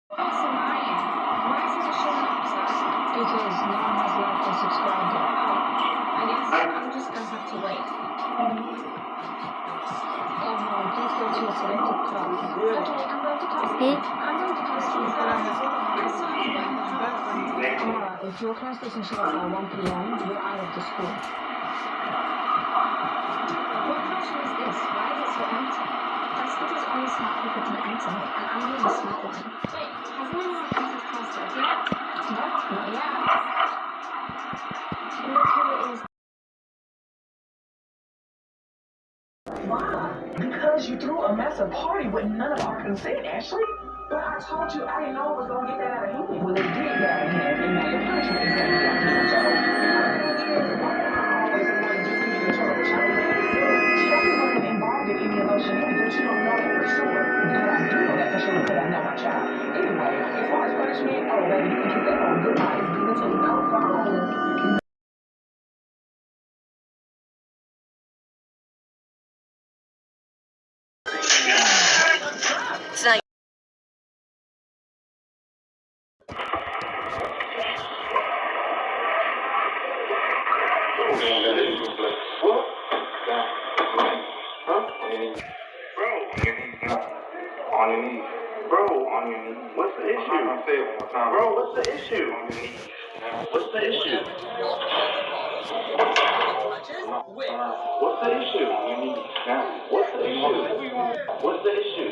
That's annoying. Why is it just showing up, sir? Because no one has liked or subscribed yet. I guess I'm just gonna have to wait. Everyone, please go to your selected class. Okay, I'm going to class A. I'm going to class B, sir. I still have to wait in class. Alright, if your class doesn't show up by 1 p.m., you're out of the school. What classroom is this? Why is it so empty? That's because only smart people can enter it, and I'm being the smart one. Wait, has anyone entered class yet? Nope, not yet. Look who it is. Why? Because you threw a massive party with none of our consent, Ashley. But I told you I didn't know it was going to get that out of hand. Well, it did get out of hand, and now your punishment is going to get out of hand. So, my thing is, why am I always the one just to get in trouble? Shelby wasn't involved in any of those shenanigans. You don't know that for sure. But I do know that for sure because I know my child. Anyway, as far as punishment, oh, baby, you can kiss that phone goodbye. It's given to you. No phone. On your knees. Bro, on your knees. What's the issue? I'm gonna say it one more time. Bro, what's the issue? On your knees. What's the issue? What's the issue? On your knees. Now, what's the issue? What's the issue?